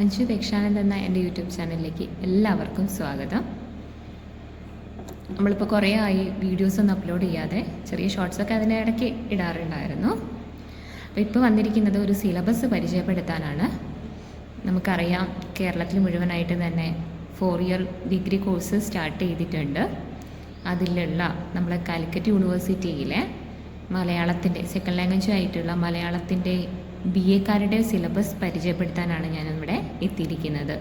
അഞ്ജു ദക്ഷാനന്ദ് എന്ന എൻ്റെ യൂട്യൂബ് ചാനലിലേക്ക് എല്ലാവർക്കും സ്വാഗതം. നമ്മളിപ്പോൾ കുറേ ആയി വീഡിയോസൊന്നും അപ്ലോഡ് ചെയ്യാതെ, ചെറിയ ഷോർട്സൊക്കെ അതിനിടയ്ക്ക് ഇടാറുണ്ടായിരുന്നു. അപ്പോൾ ഇപ്പോൾ വന്നിരിക്കുന്നത് ഒരു സിലബസ് പരിചയപ്പെടുത്താനാണ്. നമുക്കറിയാം, കേരളത്തിൽ മുഴുവനായിട്ട് തന്നെ 4 ഇയർ ഡിഗ്രി കോഴ്സ് സ്റ്റാർട്ട് ചെയ്തിട്ടുണ്ട്. അതിലുള്ള നമ്മളെ കാലിക്കറ്റ് യൂണിവേഴ്സിറ്റിയിലെ മലയാളത്തിൻ്റെ സെക്കൻഡ് ലാംഗ്വേജ് ആയിട്ടുള്ള മലയാളത്തിൻ്റെ BA-കാരുടെ സിലബസ് പരിചയപ്പെടുത്താനാണ് ഞാനിവിടെ എത്തിയിരിക്കുന്നത്.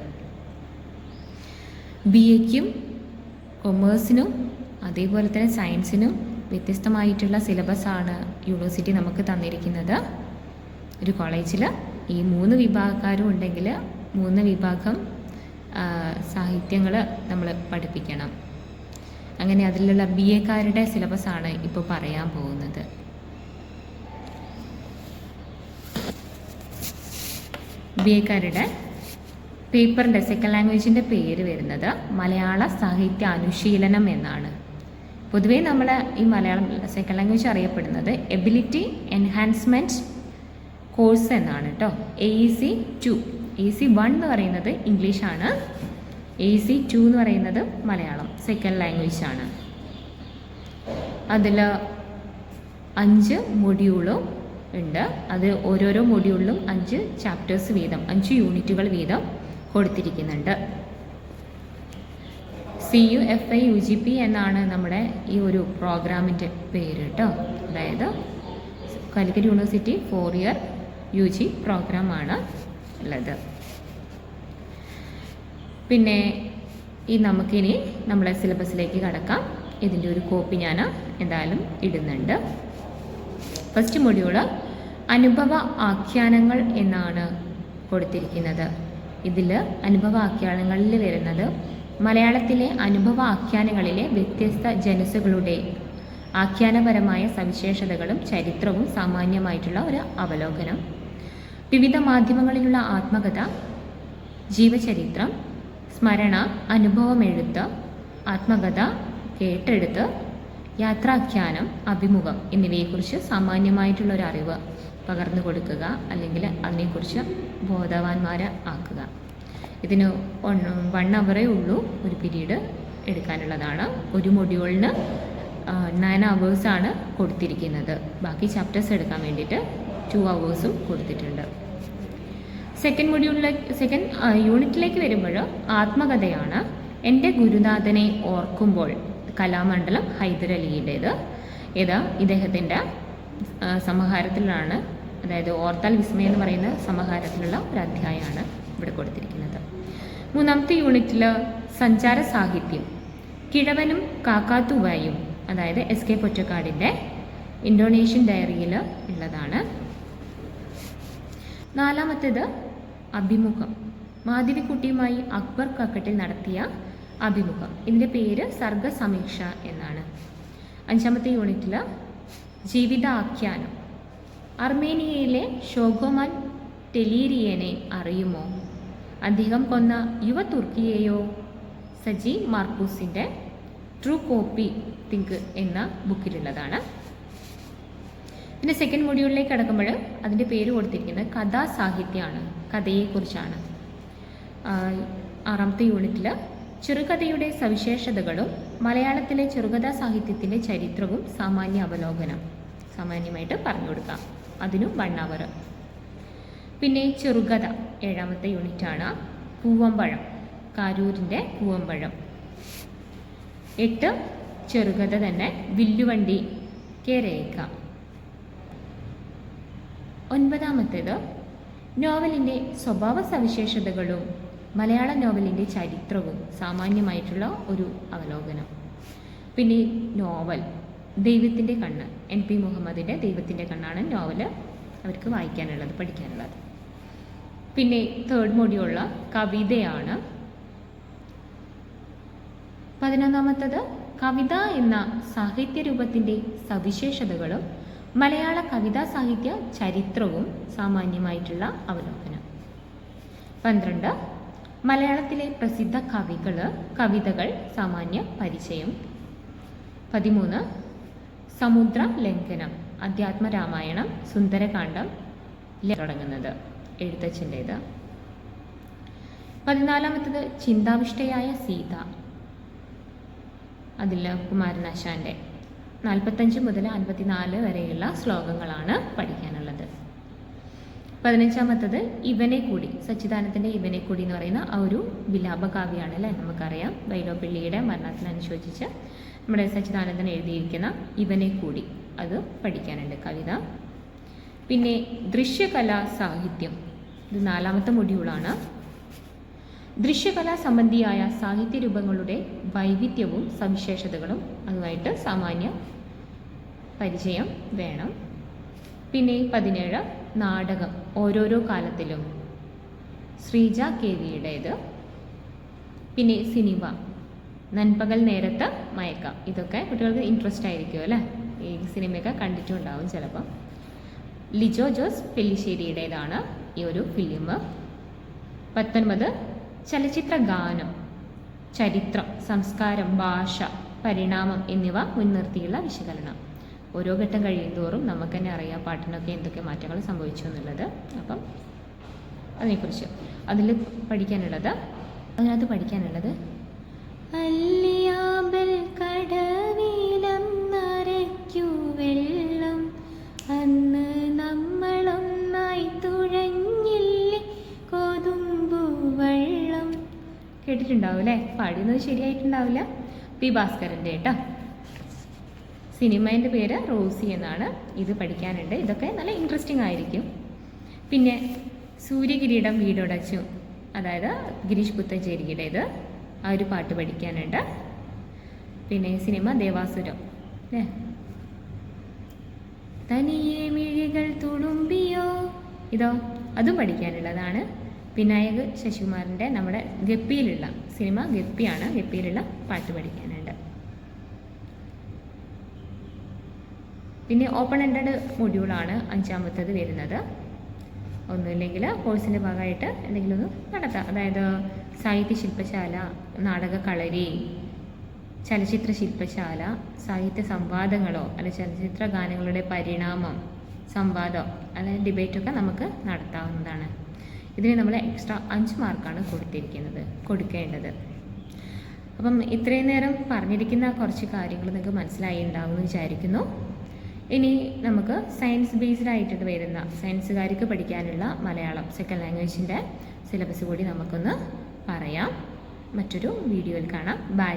BA-ക്കും കൊമേഴ്സിനും അതേപോലെ തന്നെ സയൻസിനും വ്യത്യസ്തമായിട്ടുള്ള സിലബസാണ് യൂണിവേഴ്സിറ്റി നമുക്ക് തന്നിരിക്കുന്നത്. ഒരു കോളേജിൽ ഈ 3 വിഭാഗക്കാരും ഉണ്ടെങ്കിൽ 3 വിഭാഗം സാഹിത്യങ്ങൾ നമ്മൾ പഠിപ്പിക്കണം. അങ്ങനെ അതിലുള്ള BA-കാരുടെ സിലബസാണ് ഇപ്പോൾ പറയാൻ പോകുന്നത്. BA-കാരുടെ പേപ്പറിൻ്റെ സെക്കൻഡ് ലാംഗ്വേജിൻ്റെ പേര് വരുന്നത് മലയാള സാഹിത്യ അനുശീലനം എന്നാണ്. പൊതുവേ നമ്മൾ ഈ മലയാളം സെക്കൻഡ് ലാംഗ്വേജ് അറിയപ്പെടുന്നത് എബിലിറ്റി എൻഹാൻസ്മെൻറ്റ് കോഴ്സ് എന്നാണ് കേട്ടോ. AEC 2, AEC 1 എന്ന് പറയുന്നത് ഇംഗ്ലീഷാണ്, AEC 2 എന്ന് പറയുന്നത് മലയാളം സെക്കൻഡ് ലാംഗ്വേജ് ആണ്. അതിൽ 5 മൊഡ്യൂളും ഉണ്ട്. അത് ഓരോരോ മൊഡ്യൂളിലും 5 ചാപ്റ്റേഴ്സ് വീതം, 5 യൂണിറ്റുകൾ വീതം കൊടുത്തിരിക്കുന്നുണ്ട്. CUFI UGP എന്നാണ് നമ്മുടെ ഈ ഒരു പ്രോഗ്രാമിൻ്റെ പേര് കേട്ടോ. അതായത് കാലിക്കറ്റ് യൂണിവേഴ്സിറ്റി 4 ഇയർ UG പ്രോഗ്രാമാണ് ഉള്ളത്. പിന്നെ നമുക്കിനി നമ്മളെ സിലബസിലേക്ക് കടക്കാം. ഇതിൻ്റെ ഒരു കോപ്പി ഞാൻ എന്തായാലും ഇടുന്നുണ്ട്. ഫസ്റ്റ് മൊഡ്യൂള് അനുഭവ ആഖ്യാനങ്ങൾ എന്നാണ് കൊടുത്തിരിക്കുന്നത്. ഇതിൽ അനുഭവ ആഖ്യാനങ്ങളിൽ വരുന്നത് മലയാളത്തിലെ അനുഭവ ആഖ്യാനങ്ങളിലെ വ്യത്യസ്ത ജനുസുകളുടെ ആഖ്യാനപരമായ സവിശേഷതകളും ചരിത്രവും സാമാന്യമായിട്ടുള്ള ഒരു അവലോകനം, വിവിധ മാധ്യമങ്ങളിലുള്ള ആത്മകഥ, ജീവചരിത്രം, സ്മരണ, അനുഭവമെഴുത്ത്, ആത്മകഥ, കേട്ടെഴുത്ത്, യാത്രാഖ്യാനം, അഭിമുഖം എന്നിവയെക്കുറിച്ച് സാമാന്യമായിട്ടുള്ളൊരു അറിവ് പകർന്നു കൊടുക്കുക, അല്ലെങ്കിൽ അതിനെക്കുറിച്ച് ബോധവാന്മാരെ ആക്കുക. ഇതിന് 1 അവറേ ഉള്ളൂ ഒരു പീരീഡ് എടുക്കാനുള്ളതാണ്. ഒരു മൊഡ്യൂളിന് 9 അവേഴ്സാണ് കൊടുത്തിരിക്കുന്നത്. ബാക്കി ചാപ്റ്റേഴ്സ് എടുക്കാൻ വേണ്ടിയിട്ട് 2 അവേഴ്സും കൊടുത്തിട്ടുണ്ട്. സെക്കൻഡ് യൂണിറ്റിലേക്ക് വരുമ്പോൾ ആത്മകഥയാണ്. എൻ്റെ ഗുരുനാഥനെ ഓർക്കുമ്പോൾ, കലാമണ്ഡലം ഹൈദരലിയുടേത്. ഇദ്ദേഹത്തിൻ്റെ സമാഹാരത്തിലാണ്, അതായത് ഓർത്താൽ വിസ്മയം എന്ന് പറയുന്ന സമാഹാരത്തിലുള്ള ഒരു അധ്യായമാണ് ഇവിടെ കൊടുത്തിരിക്കുന്നത്. 3ാമത്തെ യൂണിറ്റിൽ സഞ്ചാര സാഹിത്യം, കിഴവനും കാക്കാത്തുവായും, അതായത് SK പൊറ്റക്കാടിൻ്റെ ഇന്തോനേഷ്യൻ ഡയറിയിൽ ഉള്ളതാണ്. 4ാമത്തേത് അഭിമുഖം, മാധവിക്കുട്ടിയുമായി അക്ബർ കക്കട്ടിൽ നടത്തിയ അഭിമുഖം. ഇതിൻ്റെ പേര് സർഗസമീക്ഷ എന്നാണ്. 5ാമത്തെ യൂണിറ്റിൽ ജീവിതാഖ്യാനം, അർമേനിയയിലെ ഷോഗോമാൻ ടെലീരിയനെ അറിയുമോ, അദ്ദേഹം കൊന്ന യുവ തുർക്കിയെയോ, സജി മാർക്കൂസിൻ്റെ ട്രൂ കോപ്പി തിങ്ക് എന്ന ബുക്കിലുള്ളതാണ്. പിന്നെ സെക്കൻഡ് മൊഡ്യൂളിലേക്ക് കടക്കുമ്പോൾ അതിൻ്റെ പേര് കൊടുത്തിരിക്കുന്നത് കഥാസാഹിത്യമാണ്, കഥയെക്കുറിച്ചാണ്. 6ാമത്തെ യൂണിറ്റിൽ ചെറുകഥയുടെ സവിശേഷതകളും മലയാളത്തിലെ ചെറുകഥാ സാഹിത്യത്തിൻ്റെ ചരിത്രവും സാമാന്യ അവലോകനം, സാമാന്യമായിട്ട് പറഞ്ഞു കൊടുക്കാം. അതിനും 1 അവർ. പിന്നെ ചെറുകഥ 7ാമത്തെ യൂണിറ്റാണ്. പൂവമ്പഴം, കാരൂരിൻ്റെ പൂവമ്പഴം. 8 ചെറുകഥ തന്നെ, വില്ലുവണ്ടി രേഖ. 9ാമത്തേത് നോവലിൻ്റെ സ്വഭാവ സവിശേഷതകളും മലയാള നോവലിൻ്റെ ചരിത്രവും സാമാന്യമായിട്ടുള്ള ഒരു അവലോകനം. പിന്നെ നോവൽ ദൈവത്തിൻ്റെ കണ്ണ്, NP മുഹമ്മദിൻ്റെ ദൈവത്തിൻ്റെ കണ്ണാണ് നോവൽ അവർക്ക് വായിക്കാനുള്ളത്, പഠിക്കാനുള്ളത്. പിന്നെ 3rd മൊഡ്യൂളിൽ കവിതയാണ്. 11ാമത്തേത് കവിത എന്ന സാഹിത്യരൂപത്തിൻ്റെ സവിശേഷതകളും മലയാള കവിതാ സാഹിത്യ ചരിത്രവും സാമാന്യമായിട്ടുള്ള അവലോകനം. 12 മലയാളത്തിലെ പ്രസിദ്ധ കവിതകൾ സാമാന്യ പരിചയം. 13 സമുദ്ര ലംഘനം, അധ്യാത്മരാമായണം, സുന്ദരകാന്ഡം തുടങ്ങുന്നത് എഴുത്തച്ഛൻ്റേത്. 14-ാമത്തത് ചിന്താവിഷ്ടയായ സീത, അതിൽ കുമാരനാശാൻ്റെ 45 മുതൽ 54 വരെയുള്ള ശ്ലോകങ്ങളാണ് പഠിക്കാനുള്ളത്. 15-ാമത്തത് ഇവനെ കൂടി, സച്ചിദാനന്ദൻ്റെ ഇവനെ കൂടി എന്ന് പറയുന്ന ആ ഒരു വിലാപകാവ്യമാണ് അല്ലേ. നമുക്കറിയാം വൈലോപ്പിള്ളിയുടെ മരണത്തിനനുശോചിച്ച് നമ്മുടെ സച്ചിദാനന്ദൻ എഴുതിയിരിക്കുന്ന ഇവനെ കൂടി, അത് പഠിക്കാനുണ്ട് കവിത. പിന്നെ ദൃശ്യകലാ സാഹിത്യം, ഇത് 4-ാമത്തെ മൊഡ്യൂളാണ്. ദൃശ്യകലാ സംബന്ധിയായ സാഹിത്യരൂപങ്ങളുടെ വൈവിധ്യവും സവിശേഷതകളും അതുമായിട്ട് സാമാന്യ പരിചയം വേണം. പിന്നെ 17 നാടകം ഓരോരോ കാലത്തിലും, ശ്രീജ KVയുടേത്. പിന്നെ സിനിമ, നൻപകൽ നേരത്ത് മയക്കം, ഇതൊക്കെ കുട്ടികൾക്ക് ഇൻട്രസ്റ്റ് ആയിരിക്കും അല്ലേ, ഈ സിനിമയൊക്കെ കണ്ടിട്ടുണ്ടാവും ചിലപ്പം. ലിജോ ജോസ് പെല്ലിശ്ശേരിയുടേതാണ് ഈ ഒരു ഫിലിം. 19 ചലച്ചിത്ര ഗാനം, ചരിത്രം, സംസ്കാരം, ഭാഷ, പരിണാമം എന്നിവ മുൻനിർത്തിയുള്ള വിശകലനം. ഓരോ ഘട്ടം കഴിയുന്തോറും നമുക്ക് തന്നെ അറിയാം പാട്ടിനൊക്കെ എന്തൊക്കെ മാറ്റങ്ങൾ സംഭവിച്ചു എന്നുള്ളത്. അപ്പം അതിനെക്കുറിച്ച് അതിനകത്ത് പഠിക്കാനുള്ളത് അല്ലിയാമ്പൽ കടവിലം നരയ്ക്കു വെള്ളം, അന്ന് നമ്മളൊന്നായി തുഴഞ്ഞില്ലേ കൊതുമ്പു വെള്ളം. കേട്ടിട്ടുണ്ടാവും അല്ലേ, പാടിയത് ശരിയായിട്ടുണ്ടാവില്ല. പി ഭാസ്കരൻ്റെ കേട്ടോ. സിനിമേൻ്റെ പേര് റോസി എന്നാണ്. ഇത് പഠിക്കാനുണ്ട്, ഇതൊക്കെ നല്ല ഇൻട്രസ്റ്റിംഗ് ആയിരിക്കും. പിന്നെ സൂര്യകിരീടം വീടൊടച്ചു, അതായത് ഗിരീഷ് പുത്തഞ്ചേരിയുടേത്, ആ ഒരു പാട്ട് പഠിക്കാനുണ്ട്. പിന്നെ സിനിമ ദേവാസുരം അല്ലേ. തനിയെ മിഴികൾ തുളുമ്പിയോ, ഇതോ അതും പഠിക്കാനുള്ളതാണ്. വിനായക് ശശികുമാറിൻ്റെ നമ്മുടെ ഗപ്പിയിലുള്ള സിനിമ ഗപ്പിയാണ്, ഗപ്പിയിലുള്ള പാട്ട് പഠിക്കാനുണ്ട്. പിന്നെ ഓപ്പൺ എൻഡഡ് മൊഡ്യൂളാണ് 5-ാമത്തത് വരുന്നത്. ഒന്നുമില്ലെങ്കിൽ കോഴ്സിൻ്റെ ഭാഗമായിട്ട് എന്തെങ്കിലും ഒന്ന് നടത്താം. അതായത് സാഹിത്യ ശില്പശാല, നാടക കളരി, ചലച്ചിത്ര ശില്പശാല, സാഹിത്യ സംവാദങ്ങളോ അല്ലെ ചലച്ചിത്ര ഗാനങ്ങളുടെ പരിണാമം, സംവാദം അല്ലെങ്കിൽ ഡിബേറ്റൊക്കെ നമുക്ക് നടത്താവുന്നതാണ്. ഇതിന് നമ്മൾ എക്സ്ട്രാ 5 മാർക്കാണ് കൊടുക്കേണ്ടത്. അപ്പം ഇത്രയും നേരം പറഞ്ഞിരിക്കുന്ന കുറച്ച് കാര്യങ്ങൾ നിങ്ങൾക്ക് മനസ്സിലായി ഉണ്ടാവുമെന്ന് വിചാരിക്കുന്നു. ഇനി നമുക്ക് സയൻസ് ബേസ്ഡ് ആയിട്ട് വരുന്ന സയൻസുകാർക്ക് പഠിക്കാനുള്ള മലയാളം സെക്കൻഡ് ലാംഗ്വേജിൻ്റെ സിലബസ് കൂടി നമുക്കൊന്ന് പറയാം. മറ്റൊരു വീഡിയോയിൽ കാണാം. ബൈ.